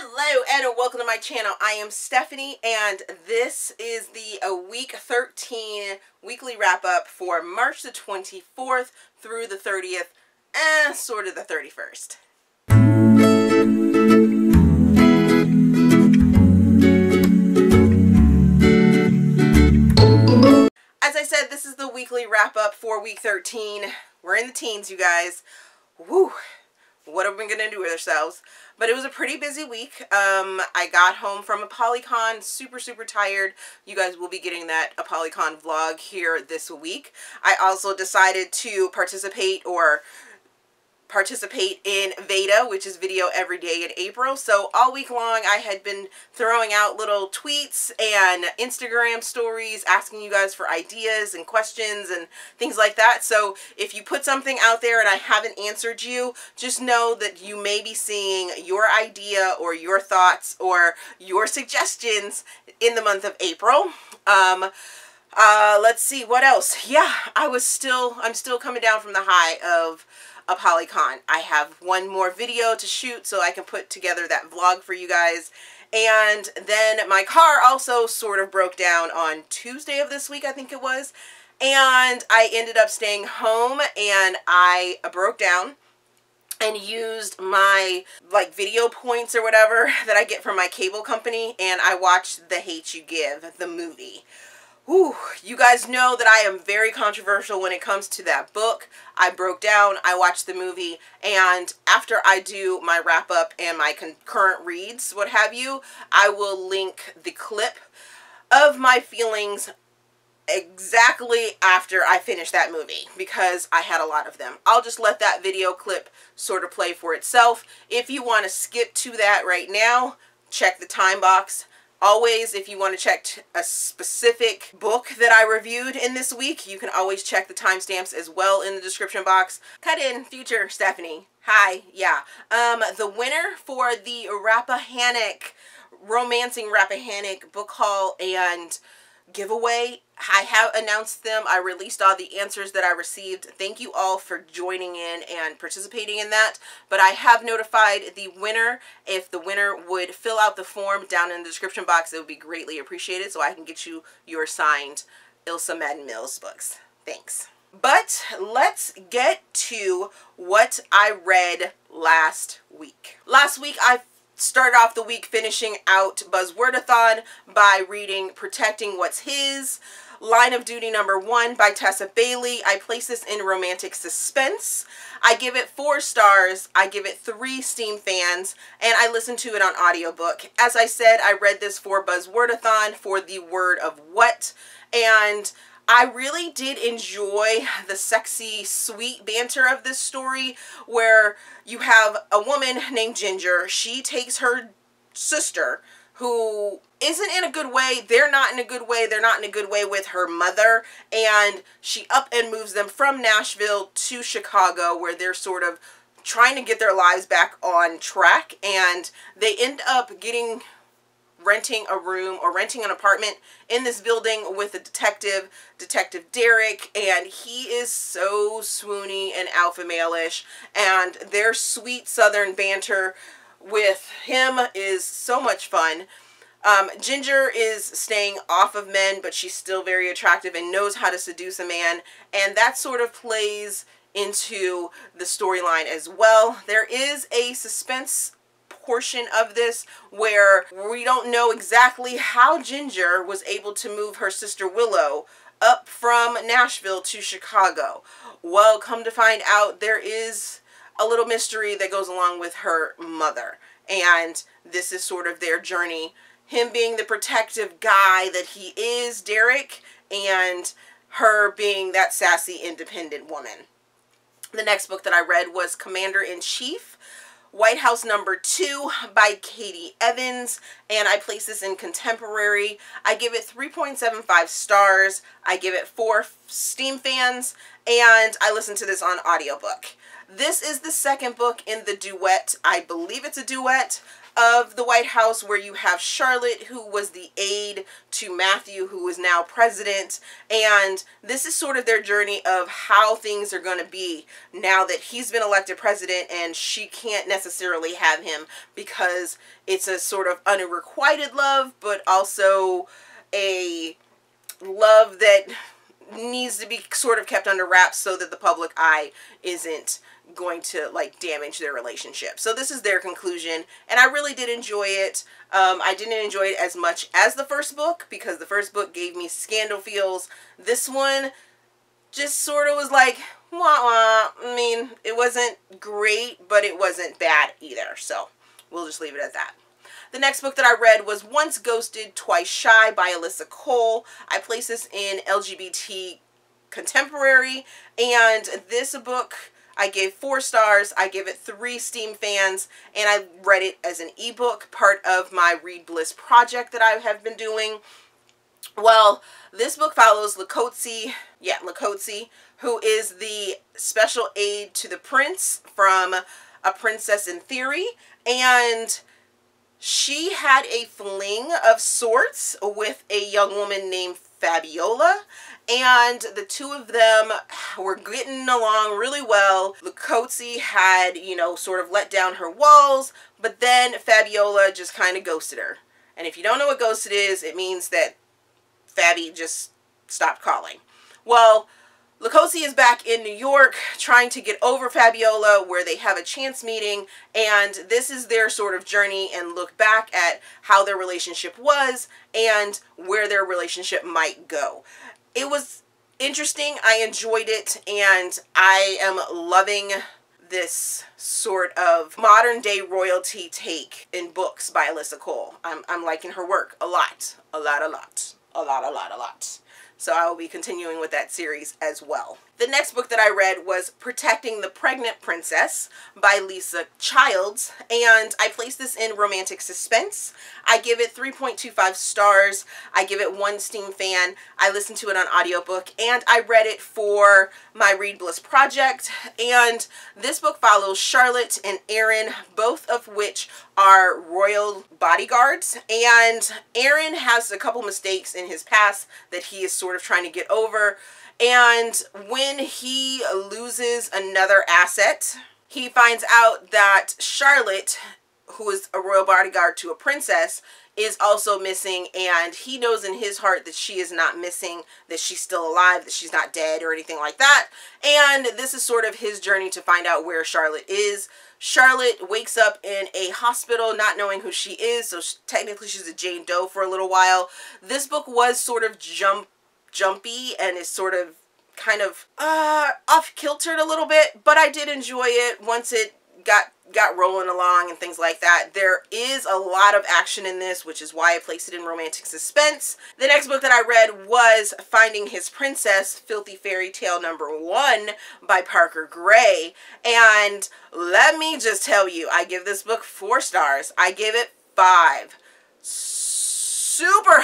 Hello and welcome to my channel. I am Stephanie and this is the week 13 weekly wrap up for March the 24th through the 30th and sort of the 31st. As I said, this is the weekly wrap up for week 13. We're in the teens, you guys. Woo! What are we going to do with ourselves? But it was a pretty busy week. I got home from a Polycon, super tired. You guys will be getting that Polycon vlog here this week. I also decided to participate in VEDA, which is video every day in April. So all week long I had been throwing out little tweets and Instagram stories asking you guys for ideas and questions and things like that. So if you put something out there and I haven't answered you, just know that you may be seeing your idea or your thoughts or your suggestions in the month of April. Let's see what else. Yeah, I'm still coming down from the high of a Polycon. I have one more video to shoot so I can put together that vlog for you guys. And then my car also sort of broke down on Tuesday of this week, I think it was. And I ended up staying home and I broke down and used my video points or whatever that I get from my cable company, and I watched The Hate U Give, the movie. Ooh, you guys know that I am very controversial when it comes to that book. I broke down, I watched the movie, and after I do my wrap up and my concurrent reads, what have you, I will link the clip of my feelings exactly after I finish that movie because I had a lot of them. I'll just let that video clip sort of play for itself. If you want to skip to that right now, check the time box. Always, if you want to check a specific book that I reviewed in this week, you can always check the timestamps as well in the description box. Cut in, future Stephanie. Hi, yeah. The winner for the Rappahannock, Romancing Rappahannock book haul and giveaway, I have announced them. I released all the answers that I received. Thank you all for joining in and participating in that. But I have notified the winner. If the winner would fill out the form down in the description box, it would be greatly appreciated so I can get you your signed Alyssa Madden Mills books. Thanks. But let's get to what I read last week. Last week I started off the week finishing out Buzzwordathon by reading Protecting What's His, Line of Duty #1 by Tessa Bailey. I place this in romantic suspense. I give it 4 stars. I give it 3 Steam fans, and I listened to it on audiobook. As I said, I read this for Buzzwordathon for the word of what, and I really did enjoy the sexy, sweet banter of this story where you have a woman named Ginger. She takes her sister who isn't in a good way. They're not in a good way. They're not in a good way with her mother. And she up and moves them from Nashville to Chicago where they're sort of trying to get their lives back on track. And they end up renting a room or renting an apartment in this building with a Detective Derek, and he is so swoony and alpha male-ish, and their sweet southern banter with him is so much fun. Ginger is staying off of men, but she's still very attractive and knows how to seduce a man, and that sort of plays into the storyline as well. There is a suspense portion of this where we don't know exactly how Ginger was able to move her sister Willow up from Nashville to Chicago. Well, come to find out, there is a little mystery that goes along with her mother, and this is sort of their journey. Him being the protective guy that he is, Derek, and her being that sassy, independent woman. The next book that I read was Commander-in-Chief, White House #2 by Katy Evans, and I place this in contemporary. I give it 3.75 stars. I give it 4 Steam fans, and I listened to this on audiobook. This is the second book in the duet. I believe it's a duet of the White House, where you have Charlotte, who was the aide to Matthew, who is now president. And this is sort of their journey of how things are going to be now that he's been elected president and she can't necessarily have him, because it's a sort of unrequited love, but also a love that needs to be sort of kept under wraps so that the public eye isn't going to like damage their relationship. So this is their conclusion, and I really did enjoy it. I didn't enjoy it as much as the first book, because the first book gave me scandal feels. This one just sort of was like, wah wah. I mean, it wasn't great, but it wasn't bad either. So we'll just leave it at that. The next book that I read was Once Ghosted, Twice Shy by Alyssa Cole. I placed this in LGBT Contemporary, and this book I gave 4 stars. I gave it 3 Steam fans, and I read it as an ebook, part of my Read Bliss project that I have been doing. Well, this book follows Lakotsi, who is the special aide to the prince from A Princess in Theory, and she had a fling of sorts with a young woman named Fabiola, and the two of them were getting along really well. Lakotsi had, you know, sort of let down her walls, but then Fabiola just kind of ghosted her. And if you don't know what ghosted is, it means that Fabi just stopped calling. Well, Lakotsi is back in New York trying to get over Fabiola, where they have a chance meeting, and this is their sort of journey and look back at how their relationship was and where their relationship might go. It was interesting. I enjoyed it, and I am loving this sort of modern day royalty take in books by Alyssa Cole. I'm liking her work a lot. A lot. So I will be continuing with that series as well. The next book that I read was Protecting the Pregnant Princess by Lisa Childs, and I placed this in romantic suspense. I give it 3.25 stars. I give it 1 Steam fan. I listened to it on audiobook, and I read it for my Read Bliss project. And this book follows Charlotte and Aaron, both of which are royal bodyguards. And Aaron has a couple mistakes in his past that he is sort of trying to get over. And when he loses another asset, he finds out that Charlotte, who is a royal bodyguard to a princess, is also missing, and he knows in his heart that she is not missing, that she's still alive, that she's not dead or anything like that. And this is sort of his journey to find out where Charlotte is. Charlotte wakes up in a hospital not knowing who she is, so technically she's a Jane Doe for a little while. This book was sort of jumpy and is sort of kind of off-kiltered a little bit, but I did enjoy it once it got rolling along and things like that. There is a lot of action in this, which is why I placed it in romantic suspense. The next book that I read was Finding His Princess, Filthy Fairy Tale #1 by Parker Gray, and let me just tell you, I give this book 4 stars. I give it 5. Super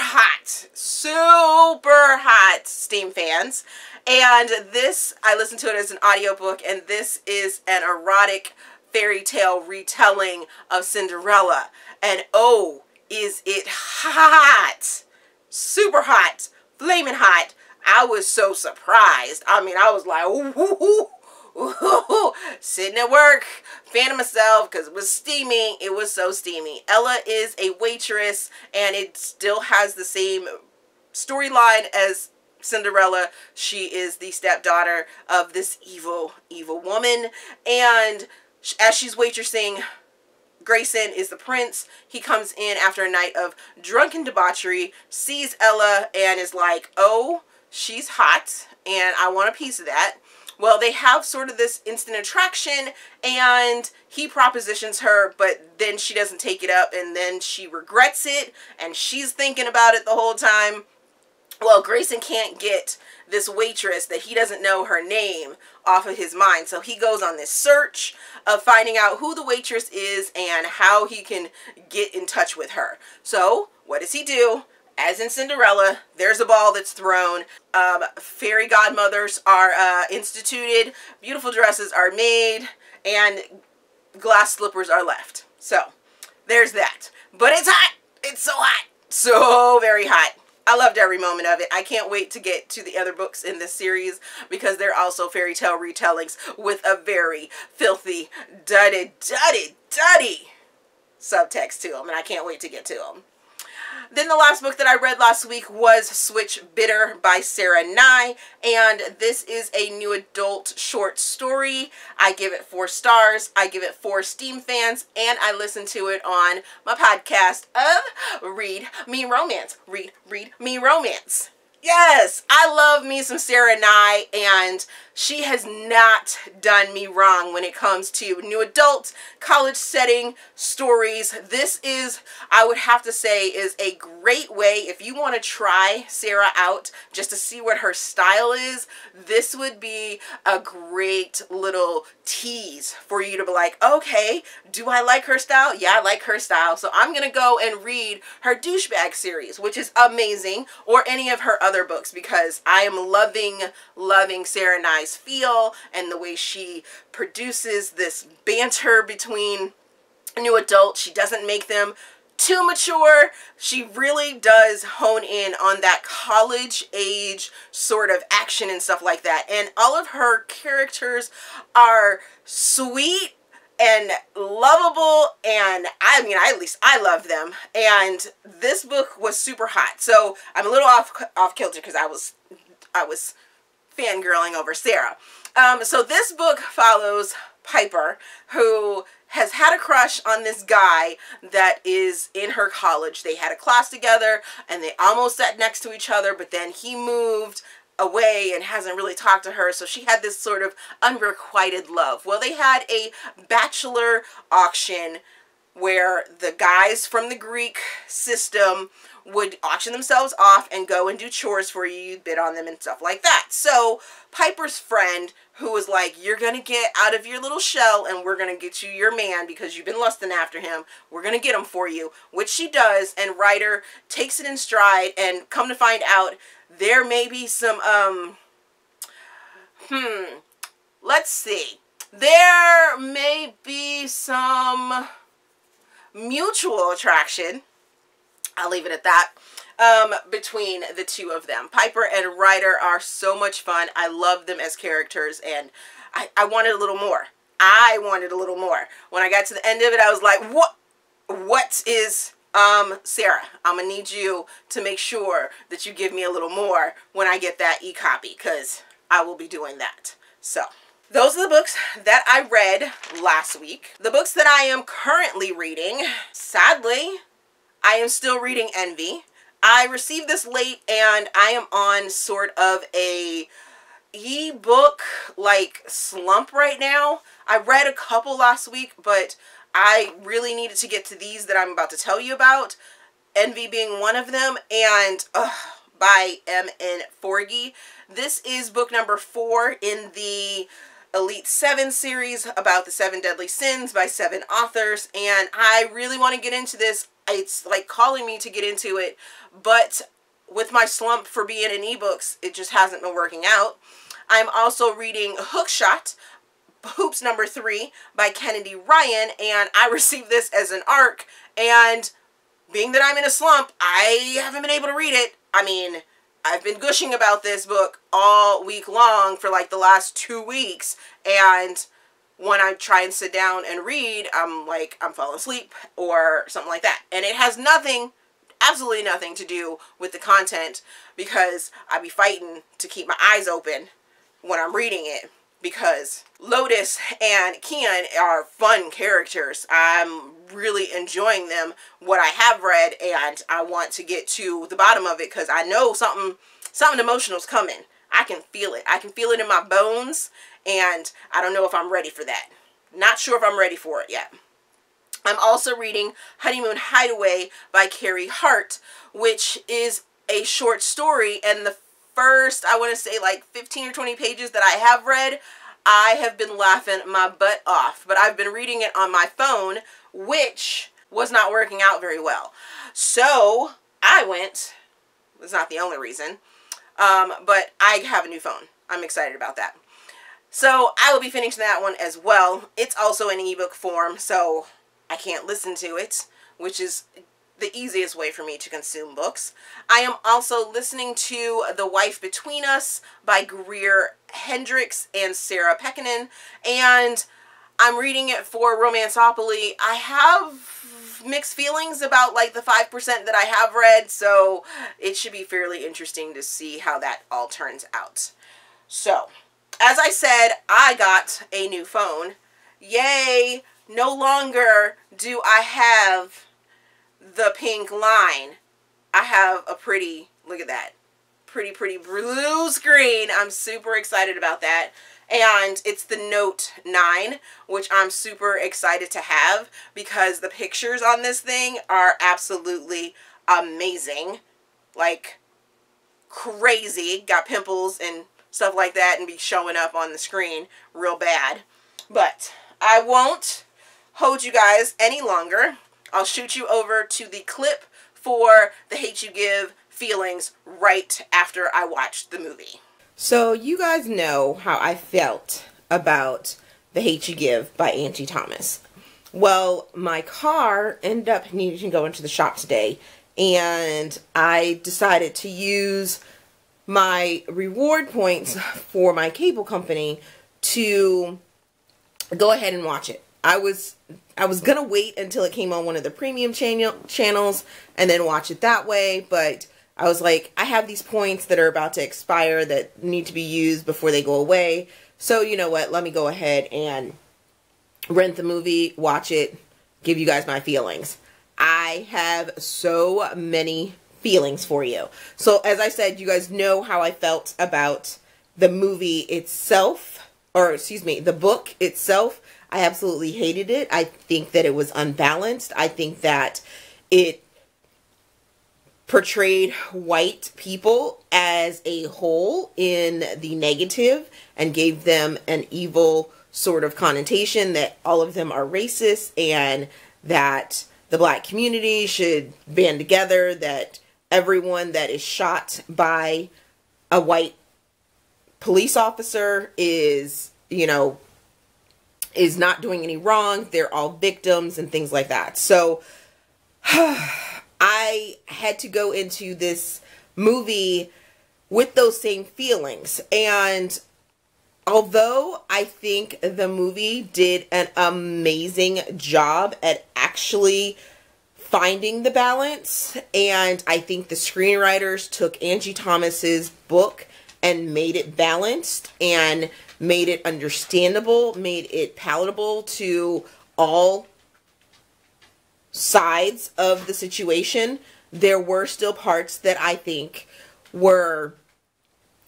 hot Steam fans. And this, I listened to it as an audiobook, and this is an erotic fairy tale retelling of Cinderella. And oh, is it hot! Super hot, flaming hot. I was so surprised. I mean, I was like, ooh, sitting at work, fanning myself because it was steamy. It was so steamy. Ella is a waitress, and it still has the same storyline as Cinderella. She is the stepdaughter of this evil woman, and as she's waitressing, Grayson is the prince. He comes in after a night of drunken debauchery, sees Ella, and is like, oh, she's hot, and I want a piece of that. Well, they have sort of this instant attraction, and he propositions her, but then she doesn't take it up, and then she regrets it, and she's thinking about it the whole time. Well, Grayson can't get this waitress that he doesn't know her name off of his mind. So he goes on this search of finding out who the waitress is and how he can get in touch with her. So what does he do? As in Cinderella, there's a ball that's thrown. Fairy godmothers are instituted. Beautiful dresses are made. And glass slippers are left. So there's that. But it's hot. It's so hot. So very hot. I loved every moment of it. I can't wait to get to the other books in this series because they're also fairy tale retellings with a very filthy, dirty subtext to them. And I can't wait to get to them. Then the last book that I read last week was Switch Bitter by Sara Nye, and this is a new adult short story. I give it 4 stars. I give it 4 Steam fans, and I listen to it on my podcast of Read Me Romance. Read Me Romance. Yes, I love me some Sara Nye, and she has not done me wrong when it comes to new adult, college setting stories. This is, I would have to say, is a great way, if you want to try Sara out just to see what her style is, this would be a great little tease for you to be like, okay, do I like her style? Yeah, I like her style. So I'm going to go and read her Douchebag series, which is amazing, or any of her other books, because I am loving Sara Nye's feel and the way she produces this banter between new adults. She doesn't make them too mature. She really does hone in on that college age sort of action and stuff like that. And all of her characters are sweet and lovable, and I mean, at least I love them. And this book was super hot. So I'm a little off kilter because I was fangirling over Sara. So this book follows Piper, who has had a crush on this guy that is in her college. They had a class together and they almost sat next to each other, but then he moved away and hasn't really talked to her, so she had this sort of unrequited love. Well, they had a bachelor auction where the guys from the Greek system would auction themselves off and go and do chores for you. You'd bid on them and stuff like that. So Piper's friend, who was like, you're going to get out of your little shell and we're going to get you your man because you've been lusting after him. We're going to get him for you, which she does. And Ryder takes it in stride, and come to find out there may be some, let's see. There may be some mutual attraction, I'll leave it at that, between the two of them. Piper and Ryder are so much fun. I love them as characters, and I wanted a little more. I wanted a little more. When I got to the end of it, I was like, what is, Sara, I'm gonna need you to make sure that you give me a little more when I get that e-copy, because I will be doing that. So those are the books that I read last week. The books that I am currently reading, sadly, I am still reading Envy. I received this late, and I am on sort of a ebook like slump right now. I read a couple last week, but I really needed to get to these that I'm about to tell you about, Envy being one of them, and by M.N. Forgy. This is book number 4 in the Elite 7 series about the 7 deadly sins by 7 authors, and I really want to get into this. It's like calling me to get into it, but with my slump for being in ebooks, it just hasn't been working out. I'm also reading Hookshot, Hoops number 3 by Kennedy Ryan, and I received this as an ARC, and being that I'm in a slump, I haven't been able to read it. I mean, I've been gushing about this book all week long for like the last 2 weeks, and when I try and sit down and read, I'm falling asleep or something like that. And it has nothing, absolutely nothing to do with the content, because I be fighting to keep my eyes open when I'm reading it, because Lotus and Kian are fun characters. I'm really enjoying them, what I have read, and I want to get to the bottom of it because I know something emotional's coming. I can feel it. I can feel it in my bones, and I don't know if I'm ready for that. Not sure if I'm ready for it yet. I'm also reading Honeymoon Hideaway by Cary Hart, which is a short story, and the first, I want to say like 15 or 20 pages that I have read, I have been laughing my butt off. But I've been reading it on my phone, which was not working out very well. So I went, it's not the only reason, but I have a new phone. I'm excited about that. So I will be finishing that one as well. It's also in ebook form, so I can't listen to it which is the easiest way for me to consume books. I am also listening to The Wife Between Us by Greer, Hendricks, and Sara Pekkanen, and I'm reading it for Romanceopoly. I have mixed feelings about like the 5% that I have read, so it should be fairly interesting to see how that all turns out. So, as I said, I got a new phone. Yay! No longer do I have the pink line. I have a pretty, look at that, pretty blue screen. I'm super excited about that. And it's the Note 9, which I'm super excited to have because the pictures on this thing are absolutely amazing. Like, crazy. Got pimples and stuff like that and be showing up on the screen real bad. But I won't hold you guys any longer. I'll shoot you over to the clip for the Hate U Give feelings right after I watch the movie. So you guys know how I felt about The Hate U Give by Angie Thomas. Well, my car ended up needing to go into the shop today, and I decided to use my reward points for my cable company to go ahead and watch it. I was gonna wait until it came on one of the premium channels and then watch it that way, but I was like, I have these points that are about to expire that need to be used before they go away. So you know what, let me go ahead and rent the movie, watch it, give you guys my feelings. I have so many feelings for you. So as I said, you guys know how I felt about the movie itself, or excuse me, the book itself. I absolutely hated it. I think that it was unbalanced. I think that it portrayed white people as a whole in the negative and gave them an evil sort of connotation that all of them are racist and that the black community should band together, that everyone that is shot by a white police officer is, you know, is not doing any wrong. They're all victims and things like that. So I had to go into this movie with those same feelings. And although I think the movie did an amazing job at actually finding the balance, and I think the screenwriters took Angie Thomas's book and made it balanced and made it understandable, made it palatable to all sides of the situation, there were still parts that I think were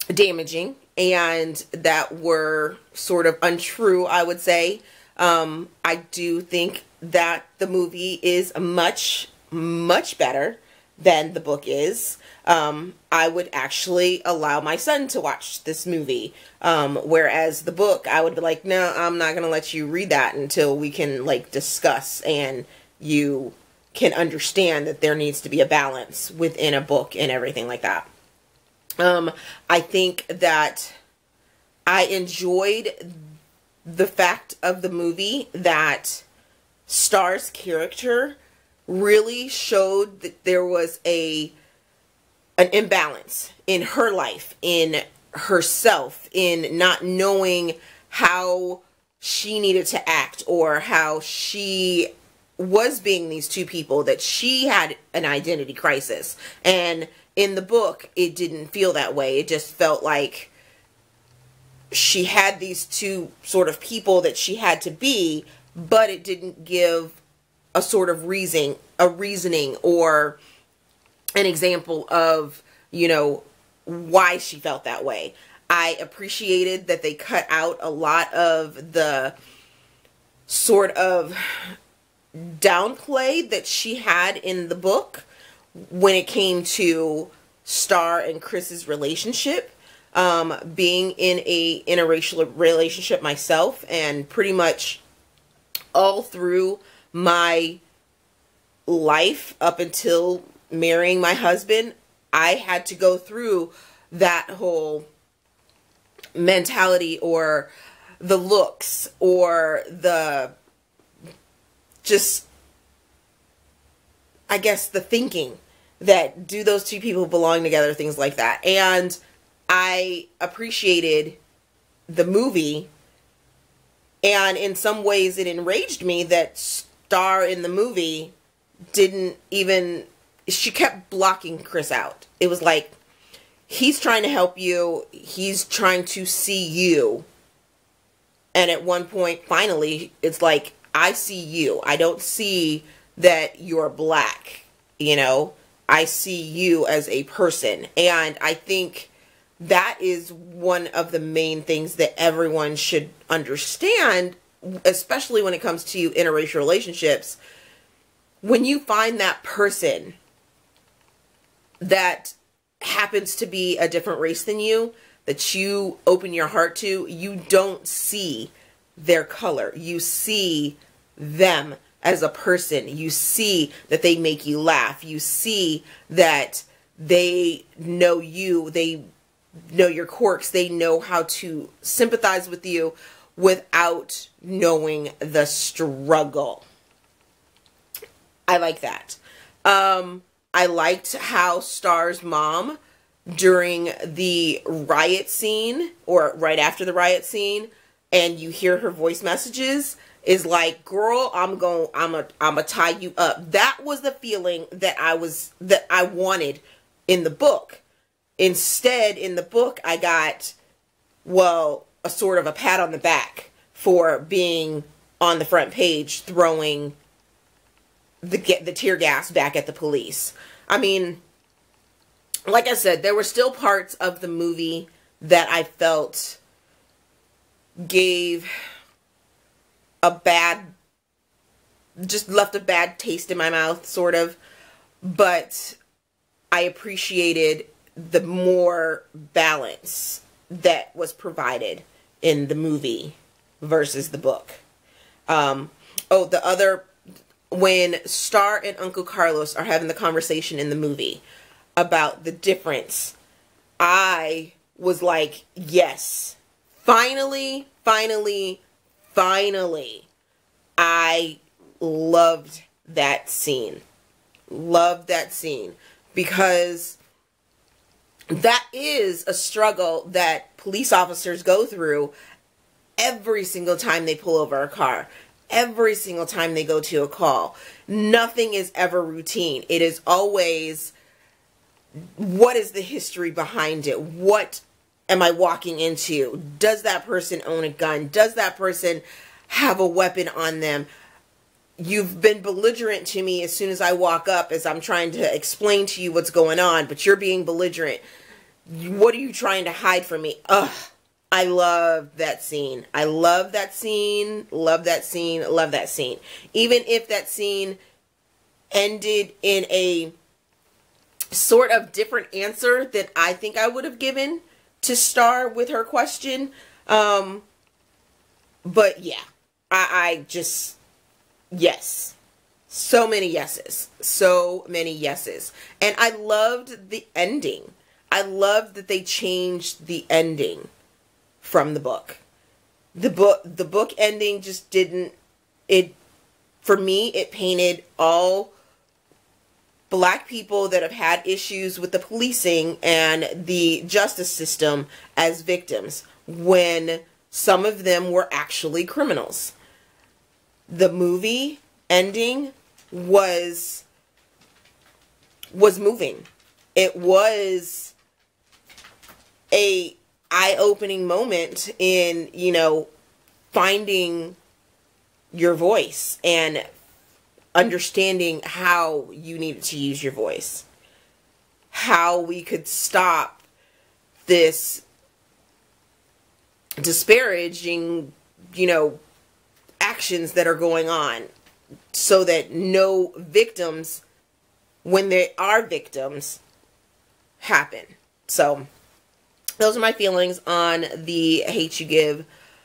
damaging and that were sort of untrue, I would say. I do think that the movie is much better than the book is. I would actually allow my son to watch this movie. Whereas the book, I would be like, no, I'm not going to let you read that until we can like discuss and you can understand that there needs to be a balance within a book and everything like that. I think that I enjoyed the fact of the movie that Star's character really showed that there was an imbalance in her life, in herself, in not knowing how she needed to act or how she was being these two people, that she had an identity crisis. And in the book, it didn't feel that way. It just felt like she had these two sort of people that she had to be, but it didn't give a sort of reasoning or an example of, you know, why she felt that way. I appreciated that they cut out a lot of the sort of downplay that she had in the book when it came to Star and Chris's relationship. Being in a interracial relationship myself, and pretty much all through my life up until marrying my husband, I had to go through that whole mentality, or the looks, or the just I guess, the thinking that do those two people belong together, things like that. And I appreciated the movie, and in some ways it enraged me that Star in the movie didn't even, she kept blocking Chris out. It was like, he's trying to help you, he's trying to see you, and at one point, finally, it's like, I see you. I don't see that you're black, you know? I see you as a person. And I think that is one of the main things that everyone should understand, especially when it comes to interracial relationships. When you find that person that happens to be a different race than you, that you open your heart to, you don't see their color. You see them as a person. You see that they make you laugh. You see that they know you. They know your quirks. They know how to sympathize with you without knowing the struggle. I like that. I liked how Star's mom, during the riot scene, or right after the riot scene, and you hear her voice messages, is like, girl, I'm gonna tie you up. That was the feeling that I wanted in the book. Instead, in the book, I got, well, a sort of a pat on the back for being on the front page, throwing the tear gas back at the police. I mean, like I said, there were still parts of the movie that I felt gave a bad, just left a bad taste in my mouth, sort of. But I appreciated the more balance that was provided in the movie versus the book. When Star and Uncle Carlos are having the conversation in the movie about the difference, I was like, yes, finally, finally, finally. I loved that scene. Loved that scene. Because that is a struggle that police officers go through every single time they pull over a car. Every single time they go to a call. Nothing is ever routine. It is always, what is the history behind it? What am I walking into? Does that person own a gun? Does that person have a weapon on them? You've been belligerent to me as soon as I walk up, as I'm trying to explain to you what's going on, but you're being belligerent. What are you trying to hide from me? Ugh. I love that scene. I love that scene. Love that scene. Love that scene. Even if that scene ended in a sort of different answer than I think I would have given to Star with her question. But yeah, I just, yes. So many yeses. So many yeses. And I loved the ending. I loved that they changed the ending from the book. The book ending just didn't, for me, it painted all black people that have had issues with the policing and the justice system as victims, when some of them were actually criminals. The movie ending was moving. It was a eye-opening moment in, you know, finding your voice and understanding how you needed to use your voice. How we could stop this disparaging, you know, actions that are going on, so that no victims, when they are victims, happen. So those are my feelings on the Hate U Give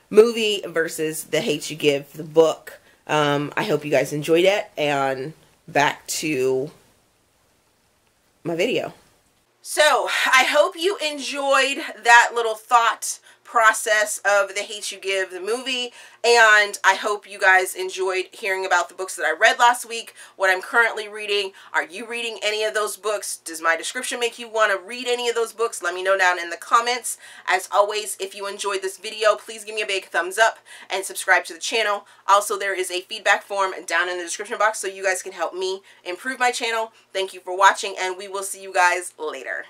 movie versus the Hate U Give the book. I hope you guys enjoyed it, and back to my video. So I hope you enjoyed that little thought process of The Hate U Give, the movie, and I hope you guys enjoyed hearing about the books that I read last week, what I'm currently reading. Are you reading any of those books? Does my description make you want to read any of those books? Let me know down in the comments. As always, if you enjoyed this video, please give me a big thumbs up and subscribe to the channel. Also, there is a feedback form down in the description box so you guys can help me improve my channel. Thank you for watching, and we will see you guys later.